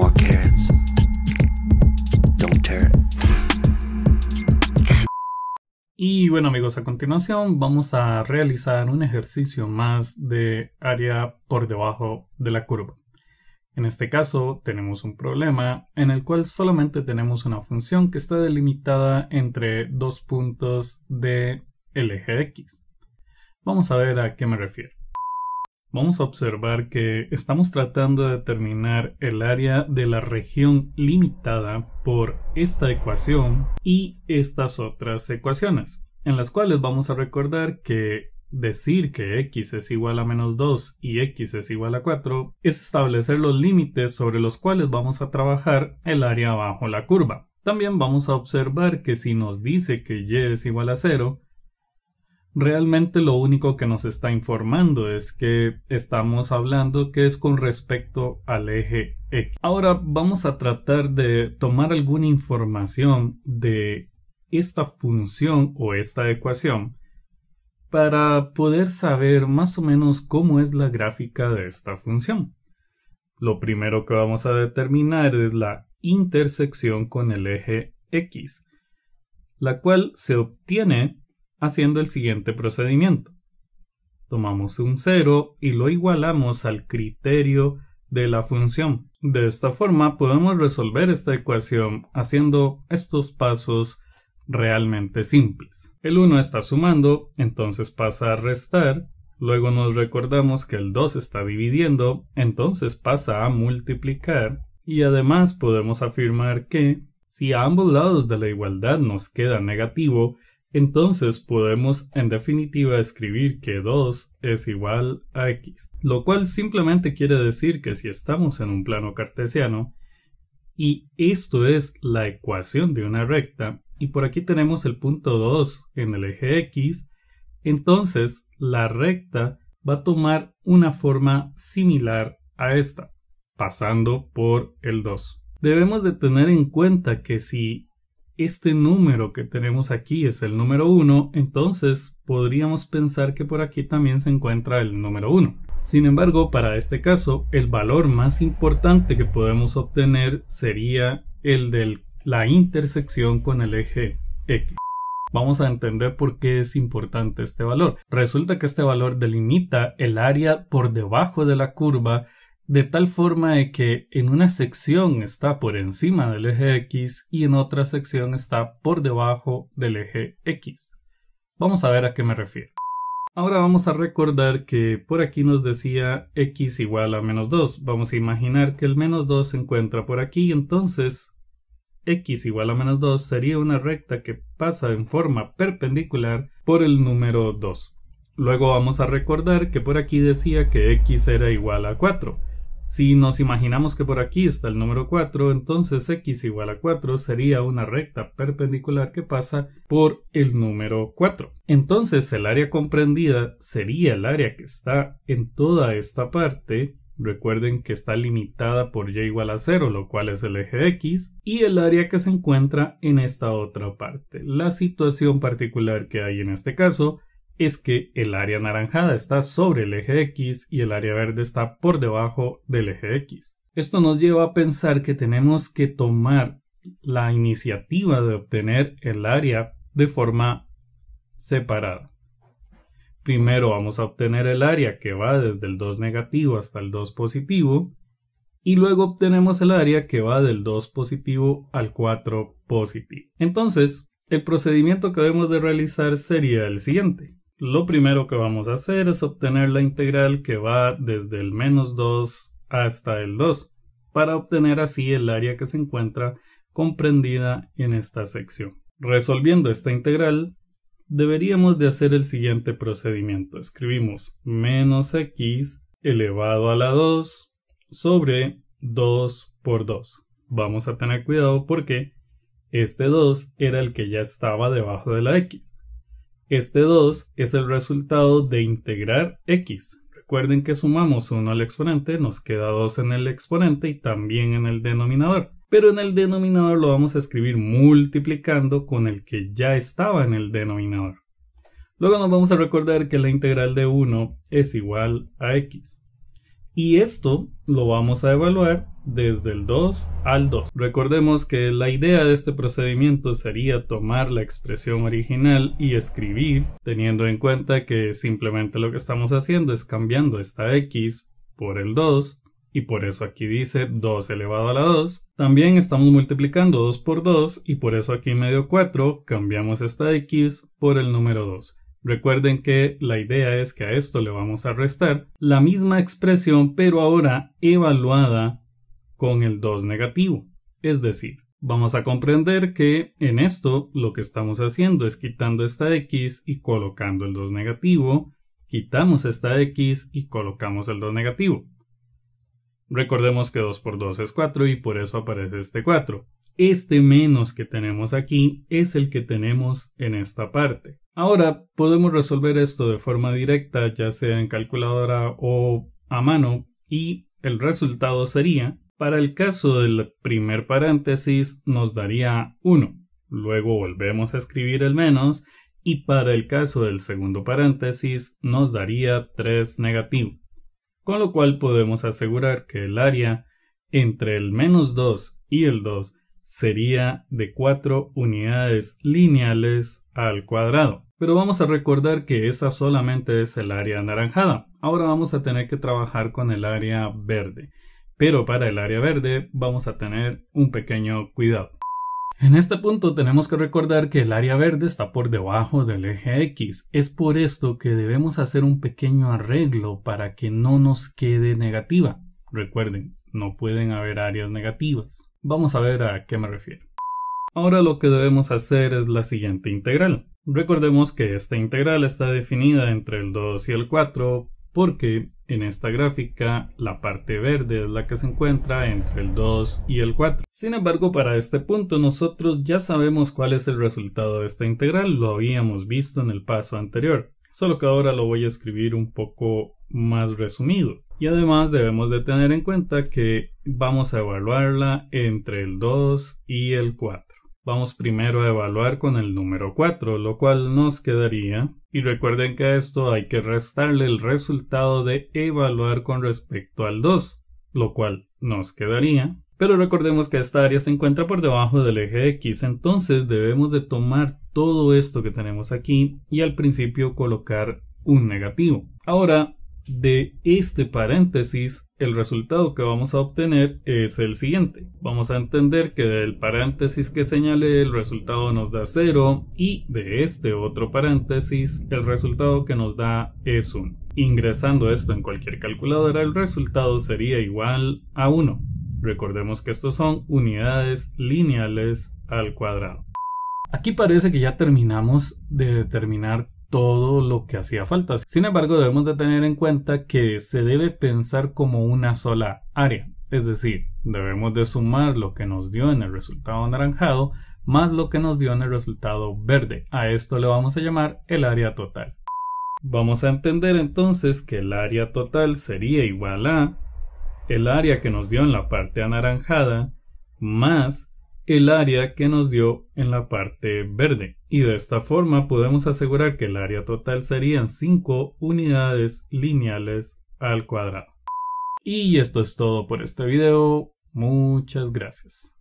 more carrots. Don't tear it. Y bueno amigos, a continuación vamos a realizar un ejercicio más de área por debajo de la curva. En este caso tenemos un problema en el cual solamente tenemos una función que está delimitada entre dos puntos del eje X. Vamos a ver a qué me refiero. Vamos a observar que estamos tratando de determinar el área de la región limitada por esta ecuación y estas otras ecuaciones, en las cuales vamos a recordar que decir que x es igual a menos 2 y x es igual a 4 es establecer los límites sobre los cuales vamos a trabajar el área bajo la curva. También vamos a observar que si nos dice que y es igual a 0, realmente lo único que nos está informando es que estamos hablando que es con respecto al eje X. Ahora vamos a tratar de tomar alguna información de esta función o esta ecuación para poder saber más o menos cómo es la gráfica de esta función. Lo primero que vamos a determinar es la intersección con el eje X, la cual se obtiene haciendo el siguiente procedimiento. Tomamos un 0 y lo igualamos al criterio de la función. De esta forma podemos resolver esta ecuación haciendo estos pasos realmente simples. El 1 está sumando, entonces pasa a restar. Luego nos recordamos que el 2 está dividiendo, entonces pasa a multiplicar. Y además podemos afirmar que si a ambos lados de la igualdad nos queda negativo, entonces podemos en definitiva escribir que 2 es igual a x. Lo cual simplemente quiere decir que si estamos en un plano cartesiano y esto es la ecuación de una recta, y por aquí tenemos el punto 2 en el eje X, entonces la recta va a tomar una forma similar a esta, pasando por el 2. Debemos de tener en cuenta que si este número que tenemos aquí es el número 1, entonces podríamos pensar que por aquí también se encuentra el número 1. Sin embargo, para este caso, el valor más importante que podemos obtener sería el de la intersección con el eje X. Vamos a entender por qué es importante este valor. Resulta que este valor delimita el área por debajo de la curva de tal forma de que en una sección está por encima del eje X y en otra sección está por debajo del eje X. Vamos a ver a qué me refiero. Ahora vamos a recordar que por aquí nos decía x igual a menos 2. Vamos a imaginar que el menos 2 se encuentra por aquí, entonces x igual a menos 2 sería una recta que pasa en forma perpendicular por el número 2. Luego vamos a recordar que por aquí decía que x era igual a 4. Si nos imaginamos que por aquí está el número 4, entonces x igual a 4 sería una recta perpendicular que pasa por el número 4. Entonces el área comprendida sería el área que está en toda esta parte. Recuerden que está limitada por y igual a 0, lo cual es el eje X, y el área que se encuentra en esta otra parte. La situación particular que hay en este caso es que el área anaranjada está sobre el eje X y el área verde está por debajo del eje X. Esto nos lleva a pensar que tenemos que tomar la iniciativa de obtener el área de forma separada. Primero vamos a obtener el área que va desde el 2 negativo hasta el 2 positivo y luego obtenemos el área que va del 2 positivo al 4 positivo. Entonces, el procedimiento que debemos de realizar sería el siguiente. Lo primero que vamos a hacer es obtener la integral que va desde el menos 2 hasta el 2 para obtener así el área que se encuentra comprendida en esta sección. Resolviendo esta integral, deberíamos de hacer el siguiente procedimiento. Escribimos menos x elevado a la 2 sobre 2 por 2. Vamos a tener cuidado porque este 2 era el que ya estaba debajo de la x. Este 2 es el resultado de integrar x. Recuerden que sumamos 1 al exponente, nos queda 2 en el exponente y también en el denominador. Pero en el denominador lo vamos a escribir multiplicando con el que ya estaba en el denominador. Luego nos vamos a recordar que la integral de 1 es igual a x. Y esto lo vamos a evaluar desde el 2 al 2. Recordemos que la idea de este procedimiento sería tomar la expresión original y escribir, teniendo en cuenta que simplemente lo que estamos haciendo es cambiando esta x por el 2, y por eso aquí dice 2 elevado a la 2. También estamos multiplicando 2 por 2, y por eso aquí me dio 4, cambiamos esta x por el número 2. Recuerden que la idea es que a esto le vamos a restar la misma expresión, pero ahora evaluada con el 2 negativo. Es decir, vamos a comprender que en esto lo que estamos haciendo es quitando esta x y colocando el 2 negativo, quitamos esta x y colocamos el 2 negativo. Recordemos que 2 por 2 es 4 y por eso aparece este 4. Este menos que tenemos aquí es el que tenemos en esta parte. Ahora podemos resolver esto de forma directa, ya sea en calculadora o a mano, y el resultado sería, para el caso del primer paréntesis nos daría 1. Luego volvemos a escribir el menos, y para el caso del segundo paréntesis nos daría 3 negativo. Con lo cual podemos asegurar que el área entre el menos 2 y el 2 sería de 4 unidades lineales al cuadrado. Pero vamos a recordar que esa solamente es el área anaranjada. Ahora vamos a tener que trabajar con el área verde. Pero para el área verde vamos a tener un pequeño cuidado. En este punto tenemos que recordar que el área verde está por debajo del eje X. Es por esto que debemos hacer un pequeño arreglo para que no nos quede negativa. Recuerden, no pueden haber áreas negativas. Vamos a ver a qué me refiero. Ahora lo que debemos hacer es la siguiente integral. Recordemos que esta integral está definida entre el 2 y el 4 porque en esta gráfica la parte verde es la que se encuentra entre el 2 y el 4. Sin embargo, para este punto nosotros ya sabemos cuál es el resultado de esta integral, lo habíamos visto en el paso anterior, solo que ahora lo voy a escribir un poco más resumido. Y además debemos de tener en cuenta que vamos a evaluarla entre el 2 y el 4. Vamos primero a evaluar con el número 4, lo cual nos quedaría, y recuerden que a esto hay que restarle el resultado de evaluar con respecto al 2, lo cual nos quedaría, pero recordemos que esta área se encuentra por debajo del eje X, entonces debemos de tomar todo esto que tenemos aquí y al principio colocar un negativo. Ahora, de este paréntesis, el resultado que vamos a obtener es el siguiente. Vamos a entender que del paréntesis que señalé el resultado nos da 0 y de este otro paréntesis el resultado que nos da es 1. Ingresando esto en cualquier calculadora el resultado sería igual a 1. Recordemos que estos son unidades lineales al cuadrado. Aquí parece que ya terminamos de determinar todo lo que hacía falta. Sin embargo, debemos de tener en cuenta que se debe pensar como una sola área. Es decir, debemos de sumar lo que nos dio en el resultado anaranjado más lo que nos dio en el resultado verde. A esto le vamos a llamar el área total. Vamos a entender entonces que el área total sería igual a el área que nos dio en la parte anaranjada más el área que nos dio en la parte verde, y de esta forma podemos asegurar que el área total serían 5 unidades lineales al cuadrado. Y esto es todo por este video. Muchas gracias.